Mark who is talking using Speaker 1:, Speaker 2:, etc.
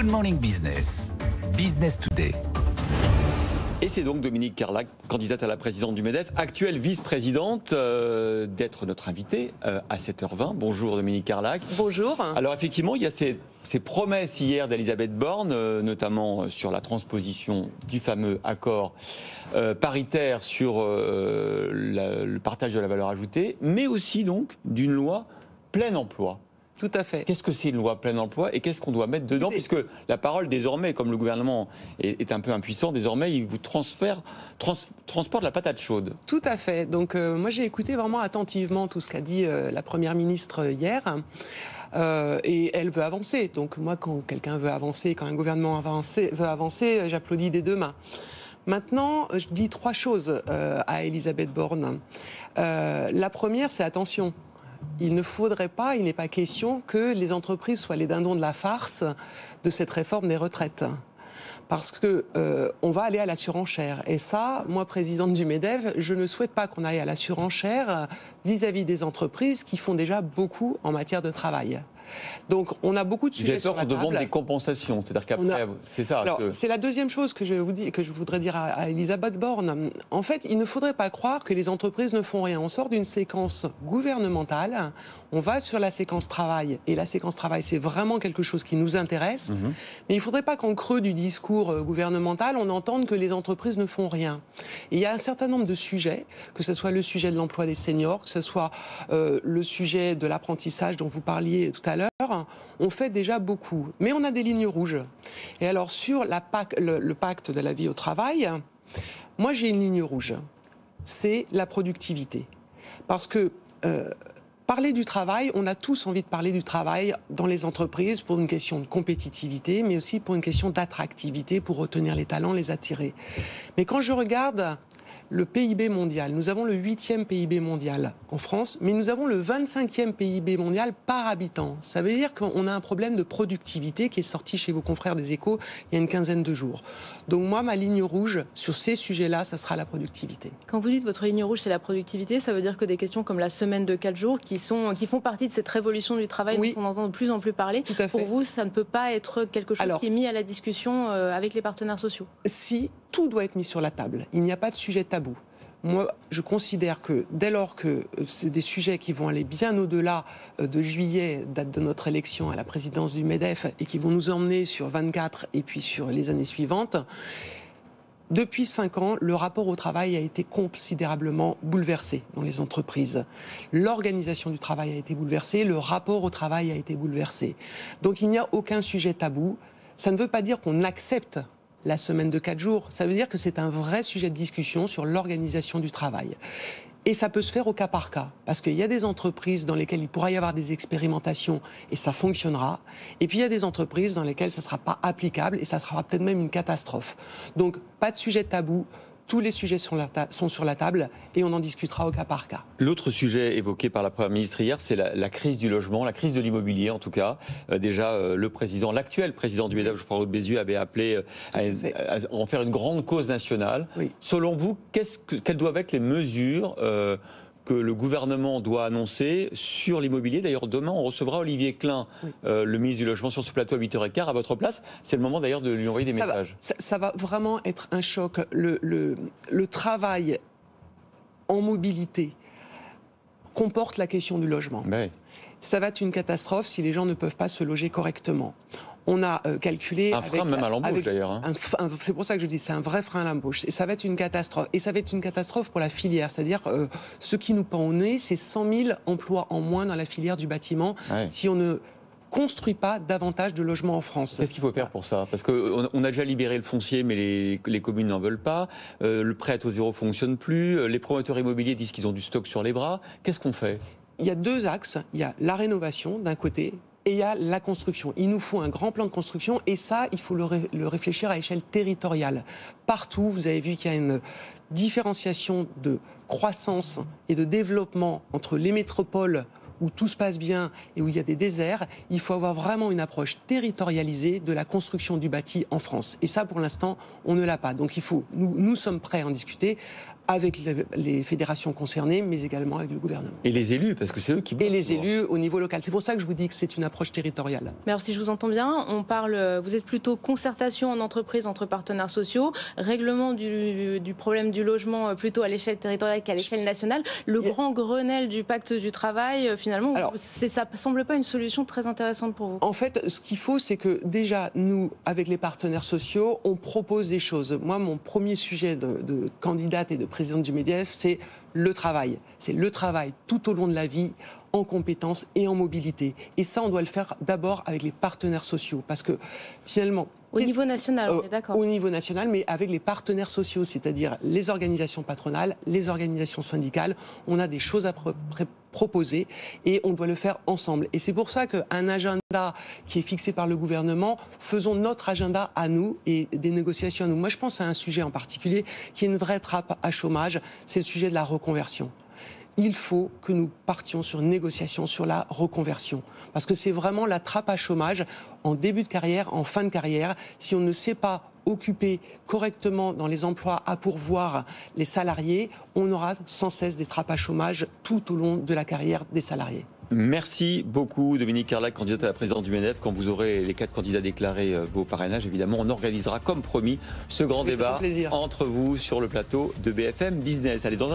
Speaker 1: Good Morning Business, Business Today.
Speaker 2: Et c'est donc Dominique Carlac, candidate à la présidence du MEDEF, actuelle vice-présidente, d'être notre invitée à 7h20. Bonjour Dominique Carlac.
Speaker 3: Bonjour.
Speaker 2: Alors effectivement, il y a ces promesses hier d'Elisabeth Borne, notamment sur la transposition du fameux accord paritaire sur le partage de la valeur ajoutée, mais aussi donc d'une loi plein emploi.
Speaker 3: Tout à fait.
Speaker 2: Qu'est-ce que c'est une loi plein emploi et qu'est-ce qu'on doit mettre dedans? Puisque la parole, désormais, comme le gouvernement est un peu impuissant, désormais, il vous transporte la patate chaude.
Speaker 3: Tout à fait. Donc, moi, j'ai écouté vraiment attentivement tout ce qu'a dit la Première ministre hier. Et elle veut avancer. Donc, moi, quand quelqu'un veut avancer, quand un gouvernement veut avancer, j'applaudis des deux mains. Maintenant, je dis trois choses à Elisabeth Borne. La première, c'est attention. Il ne faudrait pas, il n'est pas question que les entreprises soient les dindons de la farce de cette réforme des retraites. Parce que on va aller à la surenchère. Et ça, moi, présidente du MEDEF, je ne souhaite pas qu'on aille à la surenchère vis-à-vis des entreprises qui font déjà beaucoup en matière de travail. Donc, on a beaucoup de sujets sur la table.
Speaker 2: Vous avez peur qu'on demande des compensations, c'est-à-dire qu'après, c'est ça.
Speaker 3: Alors, c'est la deuxième chose que je voudrais dire à Elisabeth Borne. En fait, il ne faudrait pas croire que les entreprises ne font rien. On sort d'une séquence gouvernementale, on va sur la séquence travail, et la séquence travail, c'est vraiment quelque chose qui nous intéresse. Mais il ne faudrait pas qu'en creux du discours gouvernemental, on entende que les entreprises ne font rien. Et il y a un certain nombre de sujets, que ce soit le sujet de l'emploi des seniors, que ce soit le sujet de l'apprentissage dont vous parliez tout à l'heure, on fait déjà beaucoup. Mais on a des lignes rouges. Et alors, sur le pacte de la vie au travail, moi, j'ai une ligne rouge. C'est la productivité. Parce que parler du travail, on a tous envie de parler du travail dans les entreprises pour une question de compétitivité, mais aussi pour une question d'attractivité, pour retenir les talents, les attirer. Mais quand je regarde le PIB mondial, nous avons le 8e PIB mondial en France, mais nous avons le 25e PIB mondial par habitant. Ça veut dire qu'on a un problème de productivité qui est sorti chez vos confrères des Échos il y a une quinzaine de jours. Donc moi, ma ligne rouge sur ces sujets-là, ça sera la productivité.
Speaker 4: Quand vous dites votre ligne rouge, c'est la productivité, ça veut dire que des questions comme la semaine de 4 jours, qui font partie de cette révolution du travail dont on entend de plus en plus parler, pour vous, ça ne peut pas être quelque chose qui est mis à la discussion avec les partenaires sociaux? Si,
Speaker 3: tout doit être mis sur la table. Il n'y a pas de sujet tabou. Moi, je considère que dès lors que c'est des sujets qui vont aller bien au-delà de juillet, date de notre élection à la présidence du MEDEF, et qui vont nous emmener sur 24 et puis sur les années suivantes, depuis 5 ans, le rapport au travail a été considérablement bouleversé dans les entreprises. L'organisation du travail a été bouleversée, le rapport au travail a été bouleversé. Donc il n'y a aucun sujet tabou. Ça ne veut pas dire qu'on accepte la semaine de 4 jours. Ça veut dire que c'est un vrai sujet de discussion sur l'organisation du travail. Et ça peut se faire au cas par cas, parce qu'il y a des entreprises dans lesquelles il pourra y avoir des expérimentations et ça fonctionnera. Et puis il y a des entreprises dans lesquelles ça ne sera pas applicable et ça sera peut-être même une catastrophe. Donc pas de sujet tabou. Tous les sujets sont sur la table et on en discutera au cas par cas.
Speaker 2: L'autre sujet évoqué par la Première ministre hier, c'est la crise du logement, la crise de l'immobilier en tout cas. L'actuel président du MEDEF, Geoffroy Roux de Bézieux, avait appelé à en faire une grande cause nationale. Oui. Selon vous, quelles doivent être les mesures que le gouvernement doit annoncer sur l'immobilier? D'ailleurs, demain, on recevra Olivier Klein, le ministre du Logement, sur ce plateau à 8h15 à votre place. C'est le moment d'ailleurs de lui envoyer des messages.
Speaker 3: Ça va vraiment être un choc. Le travail en mobilité comporte la question du logement. Ben oui. Ça va être une catastrophe si les gens ne peuvent pas se loger correctement. On a calculé...
Speaker 2: Un frein même à l'embauche d'ailleurs.
Speaker 3: C'est pour ça que je dis c'est un vrai frein à l'embauche. Et ça va être une catastrophe. Et ça va être une catastrophe pour la filière. C'est-à-dire, ce qui nous pend au nez, c'est 100 000 emplois en moins dans la filière du bâtiment si on ne construit pas davantage de logements en France.
Speaker 2: Qu'est-ce qu'il faut faire pour ça? Parce qu'on a déjà libéré le foncier, mais les communes n'en veulent pas. Le prêt à taux zéro ne fonctionne plus. Les promoteurs immobiliers disent qu'ils ont du stock sur les bras. Qu'est-ce qu'on fait?
Speaker 3: Il y a 2 axes. Il y a la rénovation d'un côté, et il y a la construction. Il nous faut un grand plan de construction et ça, il faut le réfléchir à échelle territoriale. Partout, vous avez vu qu'il y a une différenciation de croissance et de développement entre les métropoles où tout se passe bien et où il y a des déserts. Il faut avoir vraiment une approche territorialisée de la construction du bâti en France. Et ça, pour l'instant, on ne l'a pas. Donc nous sommes prêts à en discuter avec les fédérations concernées, mais également avec le gouvernement.
Speaker 2: Et les élus, parce que c'est eux qui...
Speaker 3: Et les élus au niveau local. C'est pour ça que je vous dis que c'est une approche territoriale.
Speaker 4: Mais alors, si je vous entends bien, vous êtes plutôt concertation en entreprise entre partenaires sociaux, règlement du problème du logement plutôt à l'échelle territoriale qu'à l'échelle nationale. Le grand Grenelle du pacte du travail, finalement, ça ne semble pas une solution très intéressante pour vous.
Speaker 3: En fait, ce qu'il faut, c'est que déjà, nous, avec les partenaires sociaux, on propose des choses. Moi, mon premier sujet de candidate et de présidente du MEDEF, c'est le travail. C'est le travail tout au long de la vie, en compétences et en mobilité. Et ça, on doit le faire d'abord avec les partenaires sociaux. Parce que, finalement...
Speaker 4: Au niveau national, on est d'accord.
Speaker 3: Au niveau national, mais avec les partenaires sociaux, c'est-à-dire les organisations patronales, les organisations syndicales. On a des choses à proposer et on doit le faire ensemble. Et c'est pour ça qu'un agenda qui est fixé par le gouvernement, faisons notre agenda à nous et des négociations à nous. Moi, je pense à un sujet en particulier qui est une vraie trappe à chômage, c'est le sujet de la reconversion. Il faut que nous partions sur une négociation sur la reconversion. Parce que c'est vraiment la trappe à chômage en début de carrière, en fin de carrière. Si on ne sait pas occuper correctement dans les emplois à pourvoir les salariés, on aura sans cesse des trappes à chômage tout au long de la carrière des salariés.
Speaker 2: Merci beaucoup Dominique Carlac, candidate à la présidence du MEDEF. Quand vous aurez les 4 candidats déclarés vos parrainages, évidemment, on organisera comme promis ce grand débat entre vous sur le plateau de BFM Business. Allez, dans un